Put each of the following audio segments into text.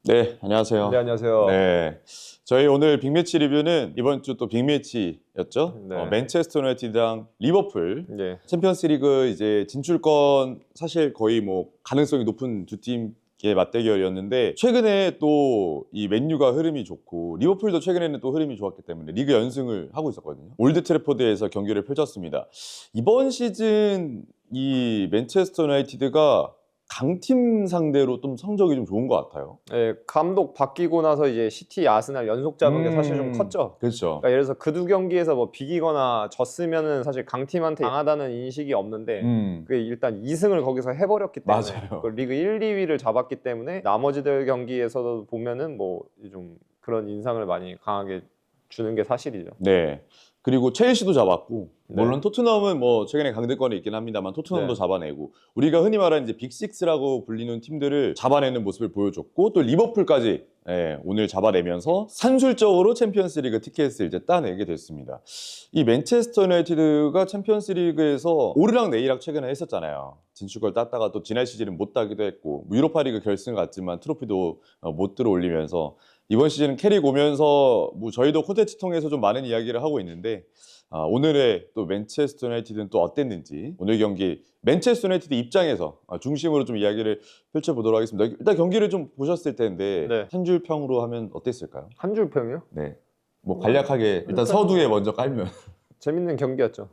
네, 안녕하세요. 네, 안녕하세요. 네, 저희 오늘 빅매치 리뷰는 이번 주 또 빅매치였죠. 네. 맨체스터 유나이티드랑 리버풀. 네. 챔피언스리그 이제 진출권 사실 거의 뭐 가능성이 높은 두 팀의 맞대결이었는데 최근에 또 이 맨유가 흐름이 좋고 리버풀도 최근에는 또 흐름이 좋았기 때문에 리그 연승을 하고 있었거든요. 올드 트래포드에서 경기를 펼쳤습니다. 이번 시즌 이 맨체스터 유나이티드가 강팀 상대로 좀 성적이 좀 좋은 것 같아요. 네, 감독 바뀌고 나서 이제 시티, 아스날 연속 잡은 게 사실 좀 컸죠. 그렇죠. 그러니까 예를 들어서 그 두 경기에서 뭐 비기거나 졌으면은 사실 강팀한테 강하다는 인식이 없는데 그게 일단 2승을 거기서 해버렸기 때문에 맞아요. 그 리그 1, 2위를 잡았기 때문에 나머지들 경기에서도 보면은 뭐 좀 그런 인상을 많이 강하게 주는 게 사실이죠. 네. 그리고 첼시도 잡았고 네. 물론 토트넘은 뭐 최근에 강등권에 있긴 합니다만 토트넘도 네. 잡아내고 우리가 흔히 말하는 이제 빅식스라고 불리는 팀들을 잡아내는 모습을 보여줬고 또 리버풀까지 오늘 잡아내면서 산술적으로 챔피언스리그 티켓을 이제 따내게 됐습니다. 이 맨체스터 유나이티드가 챔피언스리그에서 오르락 내리락 최근에 했었잖아요. 진출권 땄다가 또 지난 시즌은 못 따기도 했고 뭐 유로파리그 결승 갔지만 트로피도 못 들어올리면서 이번 시즌은 캐릭 오면서 뭐 저희도 콘텐츠 통해서 좀 많은 이야기를 하고 있는데 오늘의 또 맨체스터 유나이티드는 또 어땠는지 오늘 경기 맨체스터 유나이티드 입장에서 중심으로 좀 이야기를 펼쳐보도록 하겠습니다. 일단 경기를 좀 보셨을 텐데 네. 한 줄 평으로 하면 어땠을까요? 한 줄 평이요? 네. 뭐 간략하게 일단 서두에 먼저 깔면 재밌는 경기였죠.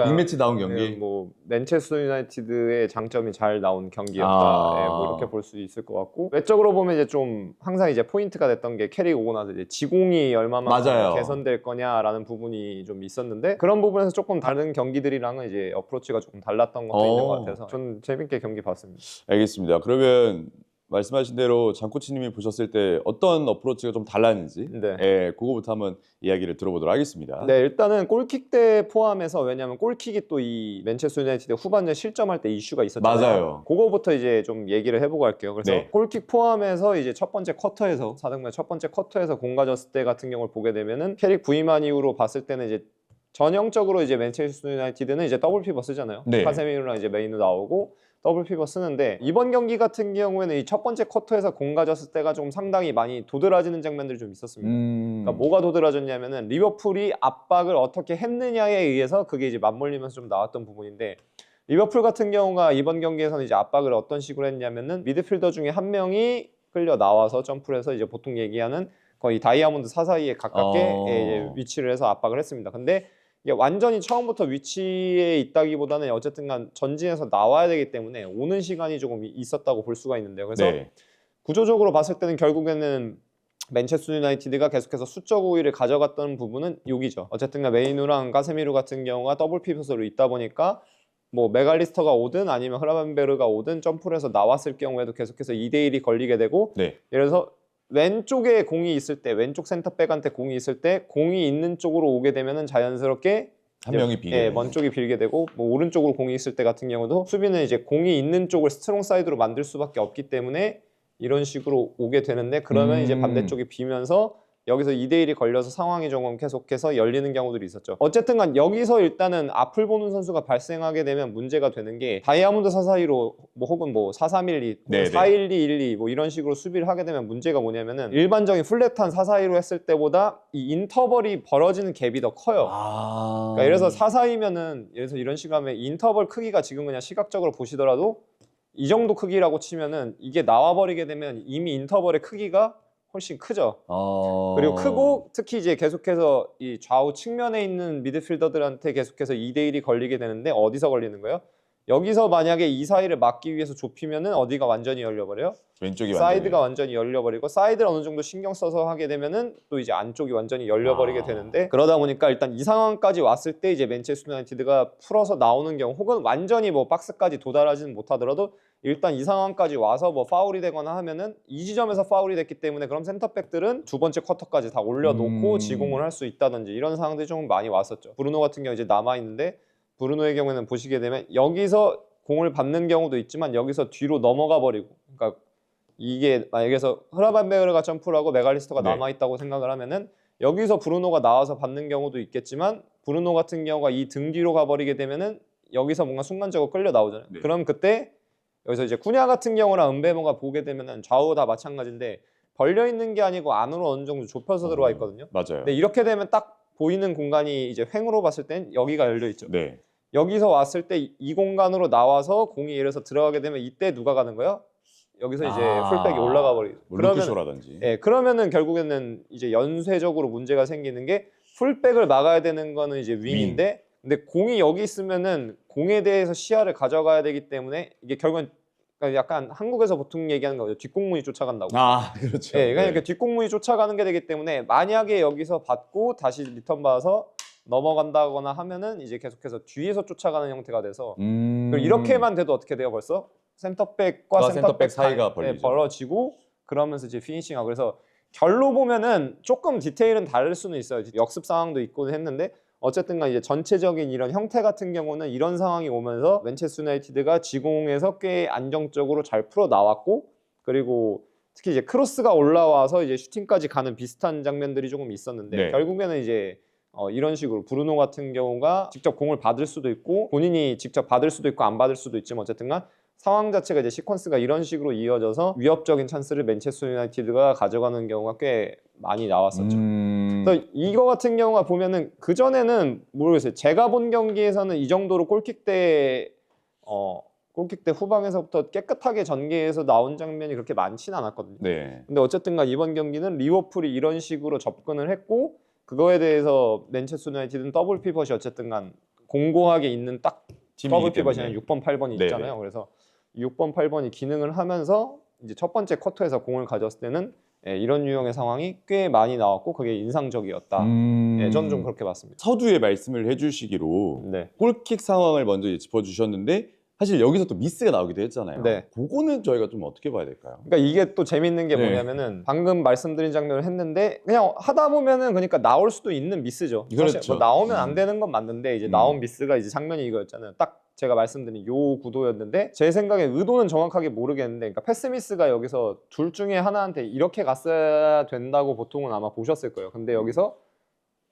빅매치다운 경기. 뭐 맨체스터 유나이티드의 장점이 잘 나온 경기였다. 뭐 이렇게 볼 수 있을 것 같고 외적으로 보면 이제 좀 항상 이제 포인트가 됐던 게 캐릭 오고 나서 이제 지공이 얼마만큼 맞아요. 개선될 거냐라는 부분이 좀 있었는데 그런 부분에서 조금 다른 경기들이랑은 이제 어프로치가 조금 달랐던 것도 있는 것 같아서 좀 재밌게 경기 봤습니다. 알겠습니다. 그러면 말씀하신 대로 장코치님이 보셨을 때 어떤 어프로치가 좀 달랐는지 그거부터 한번 이야기를 들어보도록 하겠습니다. 네, 일단은 골킥 때 포함해서 왜냐하면 골킥이 또 이 맨체스터 유나이티드 후반전 실점할 때 이슈가 있었잖아요. 맞아요. 그거부터 이제 좀 얘기를 해보고 할게요. 그래서 골킥 포함해서 이제 첫 번째 쿼터에서 4등분 첫 번째 쿼터에서 공 가졌을 때 같은 경우를 보게 되면은 캐릭 부임한 이후로 봤을 때는 이제 전형적으로 이제 맨체스터 유나이티드는 이제 더블 피벗 쓰잖아요. 카세미로랑 이제 메인으로 나오고 더블 피벗 쓰는데 이번 경기 같은 경우에는 이 첫 번째 쿼터에서 공 가졌을 때가 좀 상당히 많이 도드라지는 장면들이 좀 있었습니다. 그러니까 뭐가 도드라졌냐면은 리버풀이 압박을 어떻게 했느냐에 의해서 그게 이제 맞물리면서 좀 나왔던 부분인데 리버풀 같은 경우가 이번 경기에서는 이제 압박을 어떤 식으로 했냐면은 미드필더 중에 한 명이 끌려 나와서 점프를 해서 이제 보통 얘기하는 거의 다이아몬드 사사이에 가깝게 이제 위치를 해서 압박을 했습니다. 근데 이게 완전히 처음부터 위치에 있다기보다는 어쨌든 간 전진해서 나와야 되기 때문에 오는 시간이 조금 있었다고 볼 수가 있는데요. 그래서 구조적으로 봤을 때는 결국에는 맨체스터 유나이티드가 계속해서 수적 우위를 가져갔던 부분은 여기죠. 어쨌든 간 메이누랑 가세미루 같은 경우가 더블 피벗으로 있다 보니까 뭐 메갈리스터가 오든 아니면 흐라벤베르가 오든 점프를 해서 나왔을 경우에도 계속해서 2대1이 걸리게 되고 예를 들어서 왼쪽에 공이 있을 때 왼쪽 센터백한테 공이 있을 때 공이 있는 쪽으로 오게 되면은 자연스럽게 한 명이 비게 먼 쪽이 빌게 되고 뭐 오른쪽으로 공이 있을 때 같은 경우도 수비는 이제 공이 있는 쪽을 스트롱 사이드로 만들 수밖에 없기 때문에 이런 식으로 오게 되는데 그러면 이제 반대쪽이 비면서 여기서 2대1이 걸려서 상황이 조금 계속해서 열리는 경우들이 있었죠. 어쨌든 간 여기서 일단은 앞을 보는 선수가 발생하게 되면 문제가 되는 게 다이아몬드 사사이로 뭐 혹은 뭐 4-3-1-2, 4-1-2-1-2 뭐 이런 식으로 수비를 하게 되면 문제가 뭐냐면은 일반적인 플랫한 4-4-2로 했을 때보다 이 인터벌이 벌어지는 갭이 더 커요. 그러니까 예를 들어서 4-4-2면은 예를 들어서 이런 식으로 하면 인터벌 크기가 지금 그냥 시각적으로 보시더라도 이 정도 크기라고 치면은 이게 나와버리게 되면 이미 인터벌의 크기가 훨씬 크죠. 그리고 크고 특히 이제 계속해서 이 좌우 측면에 있는 미드필더들한테 계속해서 2대1이 걸리게 되는데 어디서 걸리는 거예요? 여기서 만약에 이 사이를 막기 위해서 좁히면은 어디가 완전히 열려버려요? 왼쪽이 사이드가 완전히 열려버리고 사이드를 어느 정도 신경 써서 하게 되면은 또 이제 안쪽이 완전히 열려버리게 되는데 그러다 보니까 일단 이 상황까지 왔을 때 이제 맨체스터 유나이티드가 풀어서 나오는 경우 혹은 완전히 뭐 박스까지 도달하지는 못하더라도 일단 이 상황까지 와서 뭐 파울이 되거나 하면은 이 지점에서 파울이 됐기 때문에 그럼 센터백들은 두 번째 쿼터까지 다 올려놓고 지공을 할 수 있다든지 이런 상황들이 좀 많이 왔었죠. 브루노 같은 경우 이제 남아있는데 브루노의 경우에는 보시게 되면 여기서 공을 받는 경우도 있지만 여기서 뒤로 넘어가 버리고 그러니까 이게 만약에서 흐라반베르가 점프를 하고 메갈리스터가 남아있다고 생각을 하면은 여기서 브루노가 나와서 받는 경우도 있겠지만 브루노 같은 경우가 이 등 뒤로 가버리게 되면은 여기서 뭔가 순간적으로 끌려 나오잖아요. 그럼 그때 여기서 이제 쿠냐 같은 경우랑 은베모가 보게 되면은 좌우 다 마찬가지인데 벌려 있는 게 아니고 안으로 어느 정도 좁혀서 들어와 있거든요. 맞아요. 근데 이렇게 되면 딱 보이는 공간이 이제 횡으로 봤을 땐 여기가 열려 있죠. 네. 여기서 왔을 때 이 공간으로 나와서 공이 예를 들어서 들어가게 되면 이때 누가 가는 거야? 여기서 이제 풀백이 올라가 버리죠. 루키쇼라든지. 예, 그러면은 결국에는 이제 연쇄적으로 문제가 생기는 게 풀백을 막아야 되는 거는 이제 윙인데 근데 공이 여기 있으면은 공에 대해서 시야를 가져가야 되기 때문에 이게 결국은 그러니까 약간 한국에서 보통 얘기하는 거죠. 뒷공문이 쫓아간다고. 아, 그렇죠. 예, 그러니까 뒷공문이 쫓아가는 게 되기 때문에 만약에 여기서 받고 다시 리턴 받아서 넘어간다거나 하면은 이제 계속해서 뒤에서 쫓아가는 형태가 돼서 그리고 이렇게만 돼도 어떻게 돼요 벌써? 센터백과 센터백 사이가 벌리죠. 벌어지고 그러면서 이제 피니싱하고 그래서 결로 보면은 조금 디테일은 다를 수는 있어요. 역습 상황도 있고는 했는데 어쨌든 간 이제 전체적인 이런 형태 같은 경우는 이런 상황이 오면서 맨체스터 유나이티드가 지공에서 꽤 안정적으로 잘 풀어 나왔고 그리고 특히 이제 크로스가 올라와서 이제 슈팅까지 가는 비슷한 장면들이 조금 있었는데 네. 결국에는 이제 이런 식으로 브루노 같은 경우가 직접 공을 받을 수도 있고 본인이 직접 받을 수도 있고 안 받을 수도 있지만 어쨌든간 상황 자체가 이제 시퀀스가 이런 식으로 이어져서 위협적인 찬스를 맨체스터 유나이티드가 가져가는 경우가 꽤 많이 나왔었죠. 그래서 이거 같은 경우가 보면은 그 전에는 모르겠어요. 제가 본 경기에서는 이 정도로 골킥대 후방에서부터 깨끗하게 전개해서 나온 장면이 그렇게 많지는 않았거든요. 네. 근데 어쨌든간 이번 경기는 리버풀이 이런 식으로 접근을 했고 그거에 대해서 맨체스터 유나이티드는 더블 피벗이 어쨌든간 공고하게 있는 딱 더블 피벗이 한 6번, 8번이 네네. 있잖아요. 그래서 6번, 8번이 기능을 하면서 이제 첫 번째 쿼터에서 공을 가졌을 때는 이런 유형의 상황이 꽤 많이 나왔고 그게 인상적이었다. 저는 좀 그렇게 봤습니다. 서두에 말씀을 해주시기로 네. 골킥 상황을 먼저 짚어주셨는데 사실 여기서 또 미스가 나오기도 했잖아요. 네. 그거는 저희가 좀 어떻게 봐야 될까요? 그러니까 이게 또 재밌는 게 네. 뭐냐면은 방금 말씀드린 장면을 했는데 그냥 하다 보면은 그러니까 나올 수도 있는 미스죠. 그렇죠. 사실 뭐 나오면 안 되는 건 맞는데 이제 나온 미스가 이제 장면이 이거였잖아요. 딱 제가 말씀드린 요 구도였는데 제 생각에 의도는 정확하게 모르겠는데 그러니까 패스 미스가 여기서 둘 중에 하나한테 이렇게 갔어야 된다고 보통은 아마 보셨을 거예요. 근데 여기서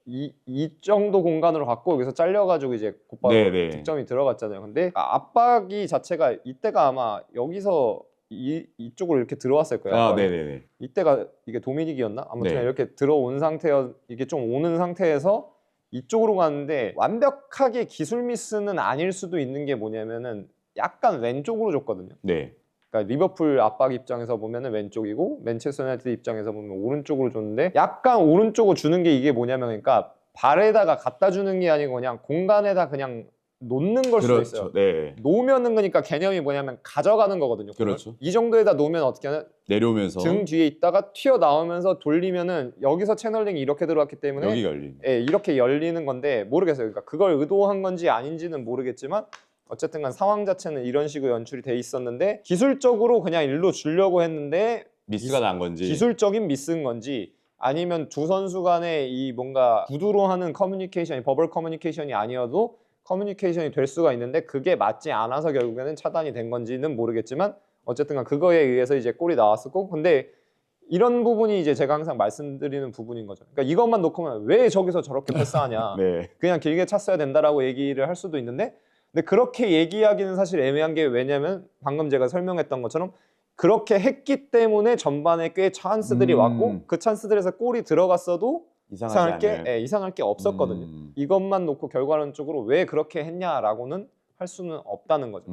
이 정도 공간으로 갖고 여기서 잘려가지고 이제 곧바로 네네. 득점이 들어갔잖아요. 근데 압박이 자체가 이때가 아마 여기서 이쪽으로 이렇게 들어왔을 거예요. 아, 압박이. 네네네. 이때가 이게 도미닉이었나? 아무튼 네. 이렇게 들어온 상태여 이게 좀 오는 상태에서 이쪽으로 갔는데 완벽하게 기술 미스는 아닐 수도 있는 게 뭐냐면은 약간 왼쪽으로 줬거든요. 네. 그러니까 리버풀 압박 입장에서 보면은 왼쪽이고 맨체스터 유나이티드 입장에서 보면 오른쪽으로 줬는데 약간 오른쪽으로 주는 게 이게 뭐냐면 그러니까 발에다가 갖다 주는 게 아니고 그냥 공간에다 그냥 놓는 걸 수도 있어요. 네. 놓으면은 그러니까 개념이 뭐냐면 가져가는 거거든요. 공을. 그렇죠. 이 정도에다 놓으면 어떻게 하냐? 내려오면서 등 뒤에 있다가 튀어 나오면서 돌리면은 여기서 채널링이 이렇게 들어왔기 때문에 여기가 열린. 이렇게 열리는 건데 모르겠어요. 그러니까 그걸 의도한 건지 아닌지는 모르겠지만 어쨌든 간 상황 자체는 이런 식으로 연출이 돼 있었는데 기술적으로 그냥 일로 주려고 했는데 미스가 난 건지. 기술적인 미스인 건지 아니면 두 선수 간의 이 뭔가 구두로 하는 커뮤니케이션이 버벌 커뮤니케이션이 아니어도 커뮤니케이션이 될 수가 있는데 그게 맞지 않아서 결국에는 차단이 된 건지는 모르겠지만 어쨌든 간 그거에 의해서 이제 골이 나왔었고 근데 이런 부분이 이제 제가 항상 말씀드리는 부분인 거죠. 그러니까 이것만 놓고 보면 왜 저기서 저렇게 패스하냐. 네. 그냥 길게 찼어야 된다라고 얘기를 할 수도 있는데 근데 그렇게 얘기하기는 사실 애매한 게 왜냐면 방금 제가 설명했던 것처럼 그렇게 했기 때문에 전반에 꽤 찬스들이 왔고 그 찬스들에서 골이 들어갔어도 이상할 게 없었거든요. 이것만 놓고 결과론적으로 왜 그렇게 했냐라고는 할 수는 없다는 거죠.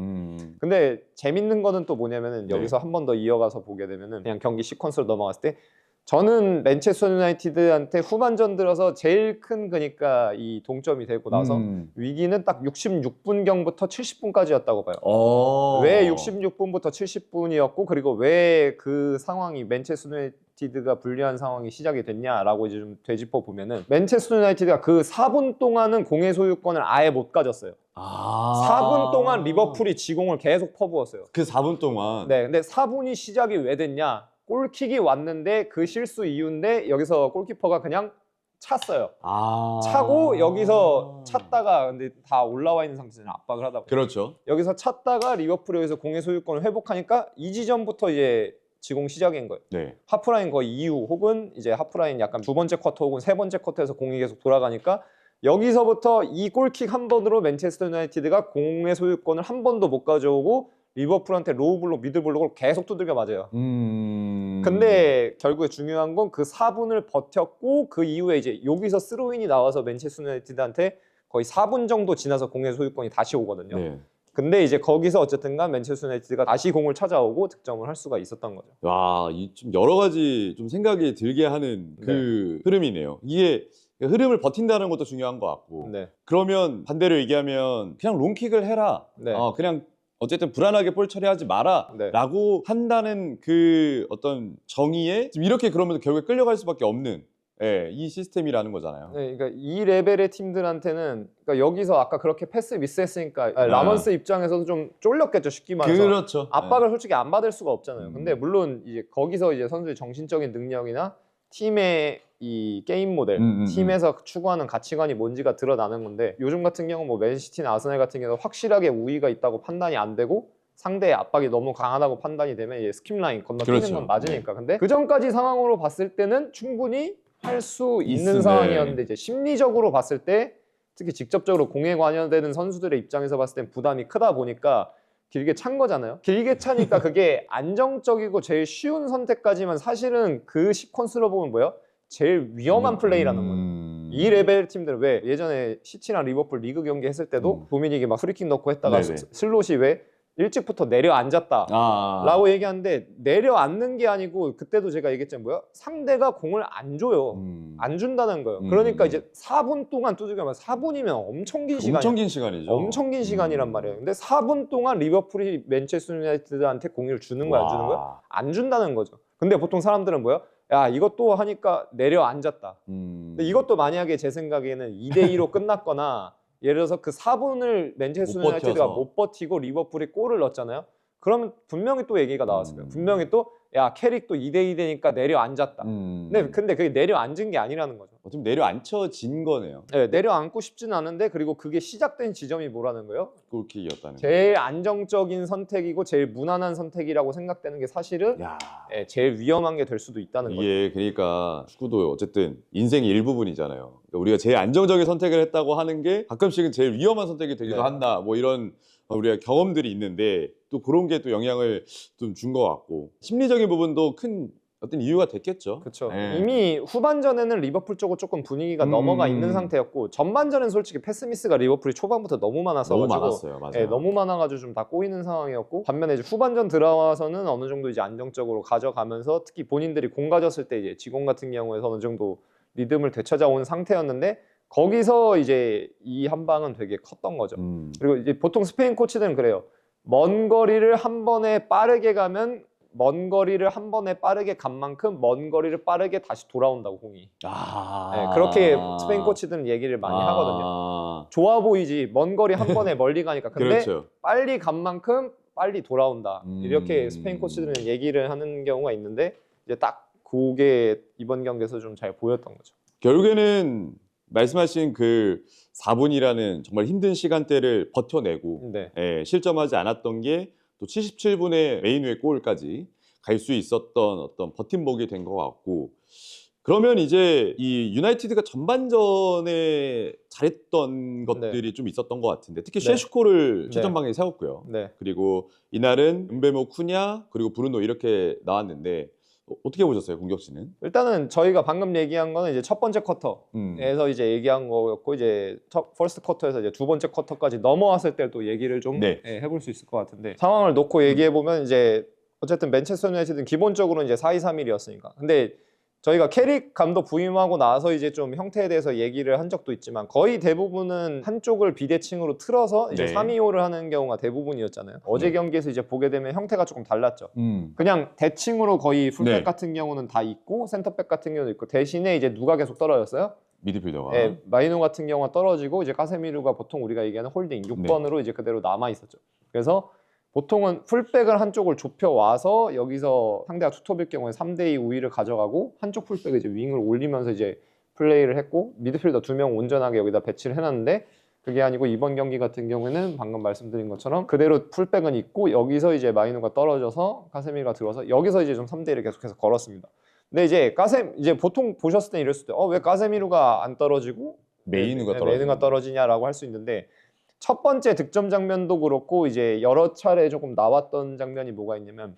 근데 재밌는 거는 또 뭐냐면은 여기서 한 번 더 이어가서 보게 되면은 그냥 경기 시퀀스로 넘어갔을 때 저는 맨체스터 유나이티드한테 후반전 들어서 제일 큰 그러니까 이 동점이 되고 나서 위기는 딱 66분경부터 70분까지였다고 봐요. 왜 66분부터 70분이었고 그리고 왜 그 상황이 맨체스터 유나이티드가 불리한 상황이 시작이 됐냐라고 이제 좀 되짚어 보면은 맨체스터 유나이티드가 그 4분 동안은 공의 소유권을 아예 못 가졌어요. 4분 동안 리버풀이 지공을 계속 퍼부었어요. 그 4분 동안. 네, 근데 4분이 시작이 왜 됐냐? 골킥이 왔는데 그 실수 이유인데 여기서 골키퍼가 그냥 찼어요. 차고 여기서 찼다가 근데 다 올라와 있는 상태잖아요. 압박을 하다 보니까. 그렇죠. 여기서 찼다가 리버풀이 여기서 공의 소유권을 회복하니까 이 지점부터 이제 지공 시작인 거예요. 네. 하프라인 거의 이후 혹은 이제 하프라인 약간 두 번째 쿼터 혹은 세 번째 쿼터에서 공이 계속 돌아가니까 여기서부터 이 골킥 한 번으로 맨체스터 유나이티드가 공의 소유권을 한 번도 못 가져오고 리버풀한테 로우 블록, 미들 블록을 계속 두들겨 맞아요. 근데 결국에 중요한 건 그 4분을 버텼고 그 이후에 이제 여기서 스로인이 나와서 맨체스터 유나이티드한테 거의 4분 정도 지나서 공의 소유권이 다시 오거든요. 네. 근데 이제 거기서 어쨌든간 맨체스터 유나이티드가 다시 공을 찾아오고 득점을 할 수가 있었던 거죠. 와, 이 좀 여러 가지 좀 생각이 들게 하는 그 흐름이네요. 이게 흐름을 버틴다는 것도 중요한 것 같고. 네. 그러면 반대로 얘기하면 그냥 롱킥을 해라. 네. 그냥 어쨌든 불안하게 볼 처리하지 마라. 네. 라고 한다는 그 어떤 정의에 지금 이렇게 그러면서 결국에 끌려갈 수밖에 없는 이 시스템이라는 거잖아요. 네, 그러니까 이 레벨의 팀들한테는 그러니까 여기서 아까 그렇게 패스 미스했으니까 라먼스 입장에서도 좀 쫄렸겠죠, 쉽게 말해서. 그렇죠. 압박을 솔직히 안 받을 수가 없잖아요. 음. 근데 물론 이제 거기서 이제 선수의 정신적인 능력이나 팀의 이 게임 모델, 팀에서 추구하는 가치관이 뭔지가 드러나는 건데 요즘 같은 경우 뭐 맨시티나 아스날 같은 경우는 확실하게 우위가 있다고 판단이 안 되고 상대의 압박이 너무 강하다고 판단이 되면 이제 스킵 라인 건너뛰는 그렇죠. 건 맞으니까. 근데 그 전까지 상황으로 봤을 때는 충분히 할 수 있는 있으네. 상황이었는데 이제 심리적으로 봤을 때 특히 직접적으로 공에 관여되는 선수들의 입장에서 봤을 땐 부담이 크다 보니까 길게 찬 거잖아요. 길게 차니까 그게 안정적이고 제일 쉬운 선택까지만 사실은 그 시퀀스로 보면 뭐예요? 제일 위험한 플레이라는 거예요. 이 레벨 팀들은 왜 예전에 시티랑 리버풀 리그 경기 했을 때도 도미닉이 막 프리킥 넣고 했다가 네네. 슬롯이 왜 일찍부터 내려앉았다 라고 얘기하는데 내려앉는 게 아니고 그때도 제가 얘기했잖아요. 뭐야? 상대가 공을 안 줘요. 안 준다는 거예요. 그러니까 이제 4분 동안 두들겨면 4분이면 엄청 긴 시간이에요. 엄청 긴 시간이죠. 엄청 긴 시간이란 말이에요. 근데 4분 동안 리버풀이 맨체스터 유나이티드한테 공을 주는 거야, 안 주는 거야? 안 준다는 거죠. 근데 보통 사람들은 뭐야? 야, 이것도 하니까 내려앉았다. 근데 이것도 만약에 제 생각에는 2대2로 끝났거나 예를 들어서 그 4분을 맨체스터 못 유나이티드가 버텨서. 못 버티고 리버풀이 골을 넣었잖아요. 그러면 분명히 또 얘기가 나왔을 거예요. 분명히 또 야, 캐릭도 2대2 되니까 내려앉았다. 근데 그게 내려앉은 게 아니라는 거죠. 좀 내려앉혀진 거네요. 네, 내려앉고 싶진 않은데 그리고 그게 시작된 지점이 뭐라는 거예요? 골킥이었다는 거. 제일 안정적인 선택이고 제일 무난한 선택이라고 생각되는 게 사실은 야, 제일 위험한 게 될 수도 있다는 거죠. 이게 그러니까 축구도 어쨌든 인생의 일부분이잖아요. 그러니까 우리가 제일 안정적인 선택을 했다고 하는 게 가끔씩은 제일 위험한 선택이 되기도 네. 한다. 뭐 이런 우리가 경험들이 있는데 또 그런 게 또 영향을 좀 준 것 같고 심리적인 부분도 큰 어떤 이유가 됐겠죠. 그렇죠. 네. 이미 후반전에는 리버풀 쪽으로 조금 분위기가 넘어가 있는 상태였고 전반전은 솔직히 패스미스가 리버풀이 초반부터 너무 많아서 너무 많았어요. 맞아요. 너무 많아가지고 좀 다 꼬이는 상황이었고 반면에 이제 후반전 들어와서는 어느 정도 이제 안정적으로 가져가면서 특히 본인들이 공 가졌을 때 이제 지공 같은 경우에서 어느 정도 리듬을 되찾아온 상태였는데 거기서 이제 이 한 방은 되게 컸던 거죠. 그리고 이제 보통 스페인 코치들은 그래요. 먼 거리를 한 번에 빠르게 가면 먼 거리를 한 번에 빠르게 간 만큼 먼 거리를 빠르게 다시 돌아온다고 공이. 네, 그렇게 스페인 코치들은 얘기를 많이 하거든요. 좋아 보이지 먼 거리 한 번에 멀리 가니까. 근데 그렇죠. 빨리 간 만큼 빨리 돌아온다. 이렇게 스페인 코치들은 얘기를 하는 경우가 있는데 이제 딱 그게 이번 경기에서 좀 잘 보였던 거죠. 결국에는 말씀하신 그 4분이라는 정말 힘든 시간대를 버텨내고 네. 실점하지 않았던 게 또 77분의 메인웨이 골까지 갈 수 있었던 어떤 버팀목이 된 것 같고 그러면 이제 이 유나이티드가 전반전에 잘했던 것들이 좀 있었던 것 같은데 특히 셰슈코를 최전방에 세웠고요. 그리고 이날은 은베모, 쿠냐 그리고 브루노 이렇게 나왔는데 어떻게 보셨어요, 공격진은? 일단은 저희가 방금 얘기한 거는 이제 첫 번째 쿼터에서 이제 얘기한 거였고 이제 퍼스트 쿼터에서 이제 두 번째 쿼터까지 넘어왔을 때 또 얘기를 좀 해볼 수 있을 것 같은데 상황을 놓고 얘기해 보면 이제 어쨌든 맨체스터 유나이티드는 기본적으로 이제 4-2-3-1이었으니까 근데 저희가 캐릭 감독 부임하고 나서 이제 좀 형태에 대해서 얘기를 한 적도 있지만 거의 대부분은 한쪽을 비대칭으로 틀어서 이제 3-2-5를 하는 경우가 대부분이었잖아요. 어제 경기에서 이제 보게 되면 형태가 조금 달랐죠. 그냥 대칭으로 거의 풀백 같은 경우는 다 있고 센터백 같은 경우도 있고 대신에 이제 누가 계속 떨어졌어요? 미드필더가. 마이노 같은 경우가 떨어지고 이제 카세미루가 보통 우리가 얘기하는 홀딩 6번으로 이제 그대로 남아 있었죠. 그래서 보통은 풀백을 한쪽을 좁혀 와서 여기서 상대가 투톱일 경우에 3대2 우위를 가져가고 한쪽 풀백을 이제 윙을 올리면서 이제 플레이를 했고 미드필더 2명 온전하게 여기다 배치를 해놨는데 그게 아니고 이번 경기 같은 경우에는 방금 말씀드린 것처럼 그대로 풀백은 있고 여기서 이제 마이누가 떨어져서 카세미루가 들어서 여기서 이제 좀 3대1을 계속해서 걸었습니다. 근데 이제 이제 보통 보셨을 때 이랬을 때 왜 카세미루가 안 떨어지고 메이누가 떨어지냐라고 할 수 있는데 첫 번째 득점 장면도 그렇고 이제 여러 차례 조금 나왔던 장면이 뭐가 있냐면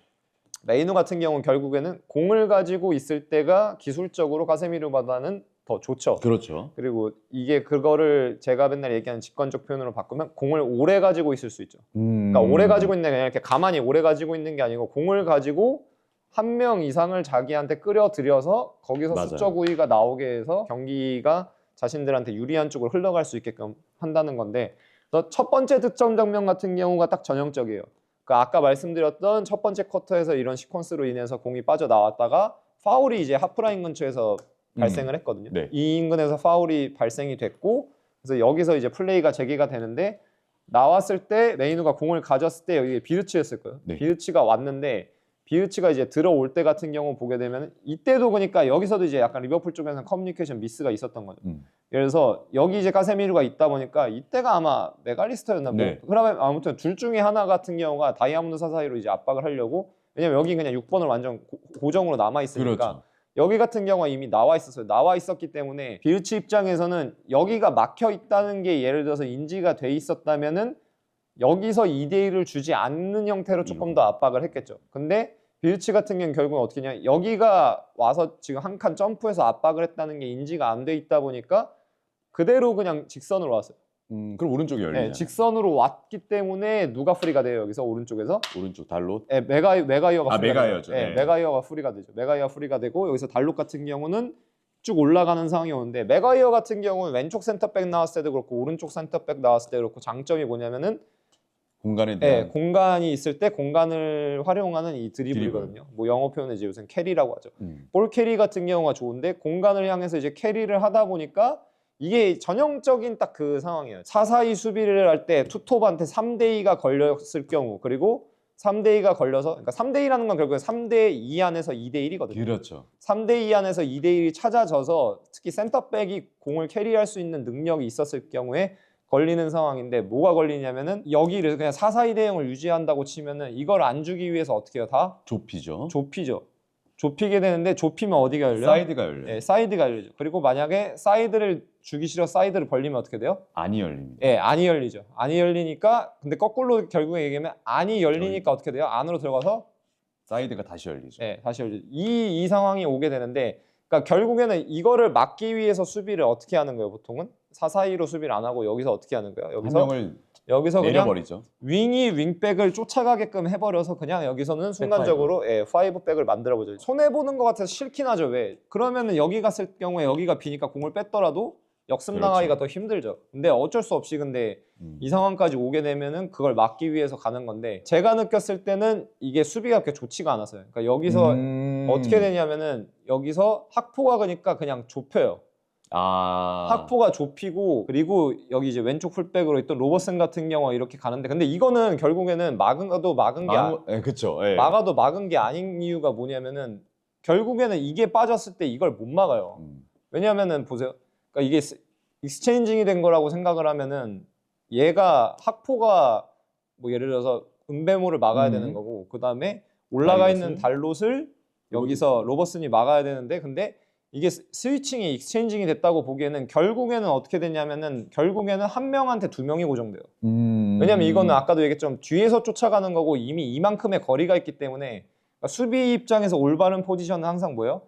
메이누 같은 경우는 결국에는 공을 가지고 있을 때가 기술적으로 카세미르보다는 더 좋죠. 그렇죠. 그리고 이게 그거를 제가 맨날 얘기하는 직관적 표현으로 바꾸면 공을 오래 가지고 있을 수 있죠. 그러니까 오래 가지고 있는 게 그냥 이렇게 가만히 오래 가지고 있는 게 아니고 공을 가지고 한 명 이상을 자기한테 끌어들여서 거기서 맞아요. 수적 우위가 나오게 해서 경기가 자신들한테 유리한 쪽으로 흘러갈 수 있게끔 한다는 건데 그래서 첫 번째 득점 장면 같은 경우가 딱 전형적이에요. 그러니까 아까 말씀드렸던 첫 번째 쿼터에서 이런 시퀀스로 인해서 공이 빠져나왔다가 파울이 이제 하프라인 근처에서 발생을 했거든요. 네. 이 인근에서 파울이 발생이 됐고 그래서 여기서 이제 플레이가 재개가 되는데 나왔을 때 메이누가 공을 가졌을 때 여기 비르치였을 거예요. 네. 비르치가 왔는데 비르치가 이제 들어올 때 같은 경우 보게 되면 이때도 그러니까 여기서도 이제 약간 리버풀 쪽에서는 커뮤니케이션 미스가 있었던 거죠. 그래서 여기 이제 카세미르가 있다 보니까 이때가 아마 메갈리스터였나 뭐. 네. 그러면 아무튼 둘 중에 하나 같은 경우가 다이아몬드 사사이로 이제 압박을 하려고 왜냐면 여기 그냥 6번을 완전 고정으로 남아 있으니까 그렇죠. 여기 같은 경우가 이미 나와 있었어요. 나와 있었기 때문에 비르치 입장에서는 여기가 막혀 있다는 게 예를 들어서 인지가 돼 있었다면은 여기서 2대1을 주지 않는 형태로 조금 더 압박을 했겠죠. 근데 비르치 같은 경우는 결국은 어떻게 했냐 여기가 와서 지금 한 칸 점프해서 압박을 했다는 게 인지가 안 돼 있다 보니까 그대로 그냥 직선으로 왔어요. 그럼 오른쪽이 열리잖아요. 네, 직선으로 왔기 때문에 누가 프리가 돼요 여기서 오른쪽에서? 오른쪽 달로. 네, 메가이어가 프리가 메가이어죠. 돼요. 네. 네, 메가이어가 프리가 되죠. 메가이어 프리가 되고 여기서 달롯 같은 경우는 쭉 올라가는 상황이 오는데 메가이어 같은 경우는 왼쪽 센터백 나왔을 때도 그렇고 오른쪽 센터백 나왔을 때도 그렇고 장점이 뭐냐면은 공간에 네, 대한 공간이 있을 때 공간을 활용하는 이 드리블이거든요. 뭐 영어 표현은 이제 요새 캐리라고 하죠. 볼 캐리 같은 경우가 좋은데 공간을 향해서 이제 캐리를 하다 보니까 이게 전형적인 딱 그 상황이에요. 4-4-2 수비를 할 때 투톱한테 3대2가 걸렸을 경우 그리고 3대2가 걸려서 그러니까 3대2라는 건 결국에 3대2 안에서 2대1이거든요. 그렇죠. 3대2 안에서 2대1이 찾아져서 특히 센터백이 공을 캐리할 수 있는 능력이 있었을 경우에 걸리는 상황인데 뭐가 걸리냐면은 여기를 그냥 4-4-2 대응을 유지한다고 치면은 이걸 안 주기 위해서 어떻게 해요? 다 좁히죠. 좁히죠. 좁히게 되는데 좁히면 어디가 열려요? 사이드가 열려요. 네, 사이드가 열리죠. 그리고 만약에 사이드를 주기 싫어 사이드를 벌리면 어떻게 돼요? 안이 열립니다. 예, 안이 열리죠. 안이 열리니까 근데 거꾸로 결국에 얘기하면 안이 열리니까 어떻게 돼요? 안으로 들어가서 사이드가 다시 열리죠. 예, 다시 열리죠. 이 상황이 오게 되는데 그러니까 결국에는 이거를 막기 위해서 수비를 어떻게 하는 거예요, 보통은? 4-4-2로 수비를 안 하고 여기서 어떻게 하는 거예요? 한 명을 여기서 그냥 내려버리죠. 윙이 윙백을 쫓아가게끔 해버려서 그냥 여기서는 순간적으로 파이브백을 만들어보죠. 손해보는 것 같아서 싫긴 하죠. 왜? 그러면은 여기 갔을 경우에 여기가 비니까 공을 뺐더라도 역습 나가기가 더 힘들죠. 근데 어쩔 수 없이 근데 이 상황까지 오게 되면은 그걸 막기 위해서 가는 건데 제가 느꼈을 때는 이게 수비가 그렇게 좋지가 않았어요. 그러니까 여기서 어떻게 되냐면은 여기서 학포가 그러니까 그냥 좁혀요. 학포가 좁히고 그리고 여기 이제 왼쪽 풀백으로 있던 로버슨 같은 경우가 이렇게 가는데 근데 이거는 결국에는 그쵸. 막아도 막은 게 아닌 이유가 뭐냐면은 결국에는 이게 빠졌을 때 이걸 못 막아요. 왜냐면은 보세요. 그러니까 이게 익스체인징이 된 거라고 생각을 하면은 얘가 학포가 뭐 예를 들어서 은배모를 막아야 되는 거고 그 다음에 올라가 있는 달롯을 여기서 로버슨이 막아야 되는데 근데 이게 스위칭이 익스체인징이 됐다고 보기에는 결국에는 어떻게 됐냐면은 결국에는 한 명한테 두 명이 고정돼요. 왜냐면 이거는 아까도 얘기했지만 뒤에서 쫓아가는 거고 이미 이만큼의 거리가 있기 때문에 그러니까 수비 입장에서 올바른 포지션은 항상 뭐예요?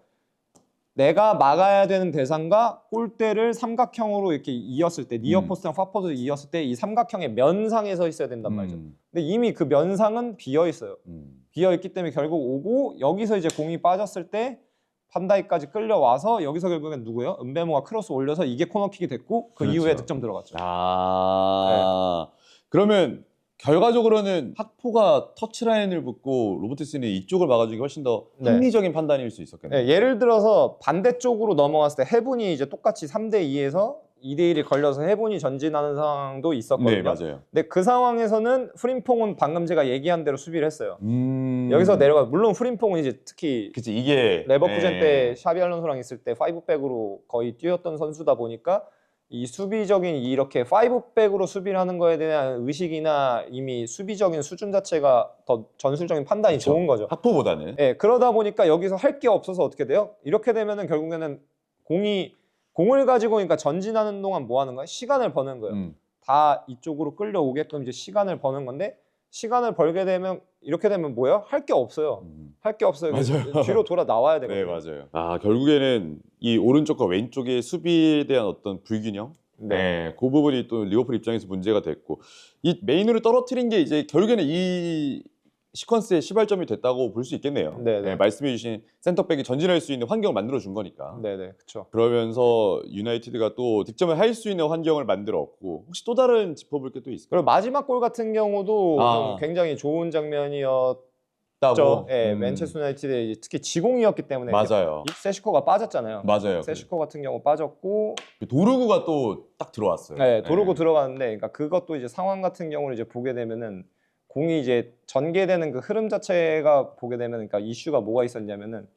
내가 막아야 되는 대상과 골대를 삼각형으로 이렇게 이었을 때 니어포스트랑 파포스를 이었을 때 이 삼각형의 면상에 서 있어야 된단 말이죠. 근데 이미 그 면상은 비어 있어요. 비어 있기 때문에 결국 오고 여기서 이제 공이 빠졌을 때 판다이까지 끌려와서 여기서 결국엔 누구예요? 은배모가 크로스 올려서 이게 코너킥이 됐고 그 그렇죠. 이후에 득점 들어갔죠. 그러면 결과적으로는 학포가 터치라인을 붙고 로버트슨이 이쪽을 막아주기 훨씬 더 합리적인 판단일 수 있었겠네요. 네, 예를 들어서 반대쪽으로 넘어갔을 때 해븐이 이제 똑같이 3대2에서 2대1이 걸려서 해븐이 전진하는 상황도 있었거든요. 네, 맞아요. 근데 그 상황에서는 프림퐁은 방금 제가 얘기한 대로 수비를 했어요. 여기서 내려가 물론 프림퐁은 이제 특히 그치, 이게 레버쿠젠 때 샤비 알론소랑 있을 때 5백으로 거의 뛰었던 선수다 보니까 이 수비적인 이렇게 5백으로 수비를 하는 거에 대한 의식이나 이미 수비적인 수준 자체가 더 전술적인 판단이 그쵸. 좋은 거죠. 학포보다는. 네, 그러다 보니까 여기서 할 게 없어서 어떻게 돼요? 이렇게 되면은 결국에는 공을 가지고 그러니까 전진하는 동안 뭐 하는 거야? 시간을 버는 거예요. 다 이쪽으로 끌려오게끔 이제 시간을 버는 건데 시간을 벌게 되면 이렇게 되면 뭐야? 할 게 없어요. 할 게 없어요. 맞아요. 뒤로 돌아 나와야 되거든요. 네, 맞아요. 아, 결국에는 이 오른쪽과 왼쪽의 수비에 대한 어떤 불균형? 네, 그 부분이 또 리버풀 입장에서 문제가 됐고, 이 메인으로 떨어뜨린 게 이제 결국에는 이 시퀀스의 시발점이 됐다고 볼 수 있겠네요. 네네. 말씀해주신 센터백이 전진할 수 있는 환경을 만들어 준 거니까. 네네, 그렇죠. 그러면서 유나이티드가 또 득점을 할 수 있는 환경을 만들었고, 혹시 또 다른 짚어볼 게 또 있을까요? 그리고 마지막 골 같은 경우도 좀 굉장히 좋은 장면이었죠. 예, 맨체스터 유나이티드 특히 지공이었기 때문에 맞아요. 세슈코가 빠졌잖아요. 맞아요. 세슈코 같은 경우 빠졌고, 도르구가 또 딱 들어왔어요. 네, 도르고 들어가는데, 그러니까 그것도 이제 상황 같은 경우를 이제 보게 되면은 공이 이제 전개되는 그 흐름 자체가 보게 되면, 그러니까 이슈가 뭐가 있었냐면은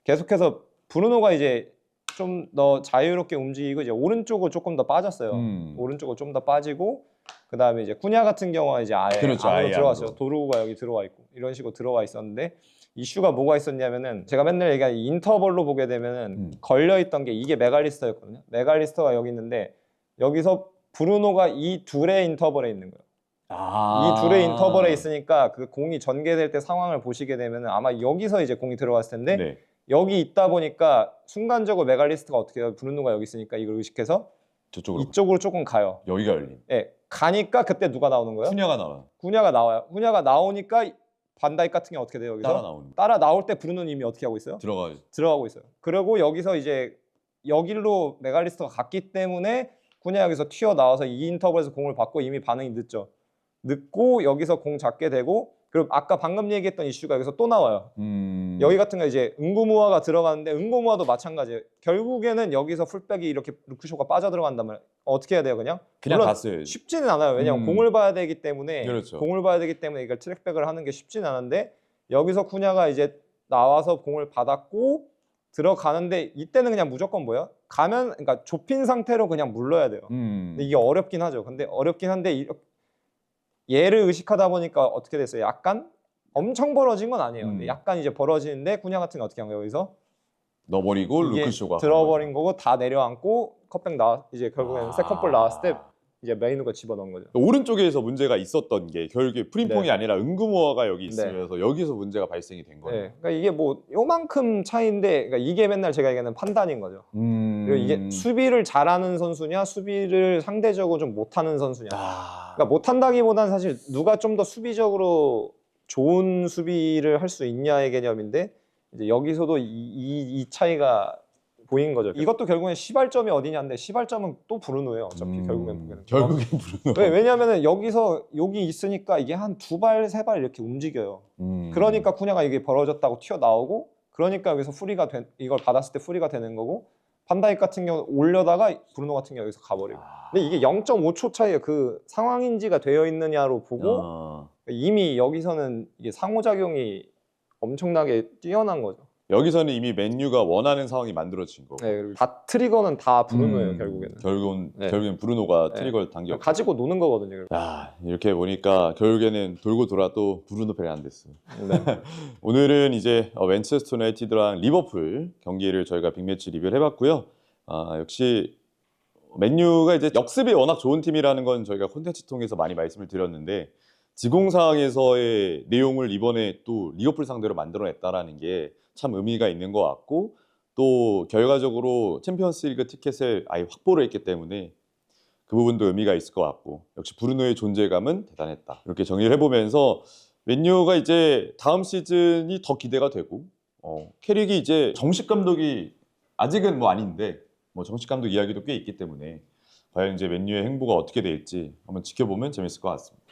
계속해서 브루노가 이제 좀 더 자유롭게 움직이고 이제 오른쪽으로 조금 더 빠졌어요. 오른쪽으로 좀 더 빠지고, 그 다음에 이제 쿠냐 같은 경우는 이제 아예 그렇죠, 안으로 아예 들어갔어요. 안으로. 도르구가 여기 들어와 있고 이런 식으로 들어와 있었는데, 이슈가 뭐가 있었냐면은 제가 맨날 얘기하는 인터벌로 보게 되면은 걸려 있던 게 이게 메갈리스터였거든요. 메갈리스터가 여기 있는데 여기서 브루노가 이 둘의 인터벌에 있는 거예요. 이 둘의 인터벌에 있으니까 그 공이 전개될 때 상황을 보시게 되면 아마 여기서 이제 공이 들어갔을 텐데, 네. 여기 있다 보니까 순간적으로 메갈리스트가 어떻게 해요? 브루노가 여기 있으니까 이걸 의식해서 저쪽으로. 이쪽으로 조금 가요. 여기가 열림. 예, 가니까 그때 누가 나오는 거예요? 쿠냐가 나와요. 쿠냐가 나와요. 쿠냐가 나오니까 반다이크 같은 게 어떻게 돼요? 여기서 따라 나오는. 따라 나올 때 브루노는 이미 어떻게 하고 있어요? 들어가고 있어요. 그리고 여기서 이제 여기로 메갈리스트가 갔기 때문에 쿠냐 여기서 튀어나와서 이 인터벌에서 공을 받고 이미 반응이 늦고 여기서 공 잡게 되고, 그리고 아까 방금 얘기했던 이슈가 여기서 또 나와요. 여기 같은 거 이제 은고무아가 들어가는데, 은고무아도 마찬가지예요. 결국에는 여기서 풀백이 이렇게 루크쇼가 빠져들어간단 말이에요. 어떻게 해야 돼요? 그냥 물론 갔어요. 쉽지는 않아요. 왜냐면 공을 봐야 되기 때문에. 그렇죠. 공을 봐야 되기 때문에 이걸 트랙백을 하는 게 쉽지는 않은데, 여기서 쿠냐가 이제 나와서 공을 받았고 들어가는데, 이때는 그냥 무조건 뭐예요? 가면, 그러니까 좁힌 상태로 그냥 물러야 돼요. 근데 이게 어렵긴 하죠. 근데 어렵긴 한데 얘를 의식하다 보니까 어떻게 됐어요? 약간 엄청 벌어진 건 아니에요. 근데 약간 이제 벌어지는데, 쿠냐 같은 게 어떻게 한 거예요? 여기서 넣어버리고 이게 루크쇼가 들어버린 거고 다 내려앉고 컵백 이제 결국에는 세컨볼 나왔을 때 이제 메이누가 집어넣은 거죠. 오른쪽에서 문제가 있었던 게 결국에 프림퐁이 네. 아니라 은구모어가 여기 있으면서 여기서 문제가 발생이 된 거예요. 네, 그러니까 이게 뭐 요만큼 차이인데, 그러니까 이게 맨날 제가 얘기하는 판단인 거죠. 그리고 이게 수비를 잘하는 선수냐, 수비를 상대적으로 좀 못하는 선수냐. 그러니까 못한다기보다는 사실 누가 좀 더 수비적으로 좋은 수비를 할 수 있냐의 개념인데, 이제 여기서도 이 차이가 보인 거죠. 이것도 결국엔 시발점이 어디냐인데, 시발점은 또 브루노예요. 어차피 결국엔 보면. 결국엔 브루노. 왜냐면은 여기서 여기 있으니까 이게 한 두 발 세 발 이렇게 움직여요. 그러니까 쿠냐가 이게 벌어졌다고 튀어나오고, 그러니까 여기서 이걸 받았을 때 프리가 되는 거고, 판다이크 같은 경우 올려다가 브루노 같은 경우 여기서 가버리고. 근데 이게 0.5초 차이에 그 상황인지가 되어 있느냐로 보고 이미 여기서는 이게 상호작용이 엄청나게 뛰어난 거죠. 여기서는 이미 맨유가 원하는 상황이 만들어진 거고. 네, 그리고 다 트리거는 다 브루노예요. 결국에는. 결국엔 브루노가 네. 트리거를 당겨. 가지고 노는 거거든요. 야, 이렇게 보니까 결국에는 돌고 돌아 또 브루노 페르난데스. 네. 오늘은 이제 맨체스터 유나이티드랑 리버풀 경기를 저희가 빅매치 리뷰를 해봤고요. 역시 맨유가 이제 역습이 워낙 좋은 팀이라는 건 저희가 콘텐츠 통해서 많이 말씀을 드렸는데, 지공 상황에서의 내용을 이번에 또 리버풀 상대로 만들어냈다라는 게 참 의미가 있는 것 같고, 또 결과적으로 챔피언스리그 티켓을 아예 확보를 했기 때문에 그 부분도 의미가 있을 것 같고, 역시 브루노의 존재감은 대단했다. 이렇게 정리를 해보면서 맨유가 이제 다음 시즌이 더 기대가 되고, 캐릭이 이제 정식 감독이 아직은 뭐 아닌데 뭐 정식 감독 이야기도 꽤 있기 때문에 과연 이제 맨유의 행보가 어떻게 될지 한번 지켜보면 재밌을 것 같습니다.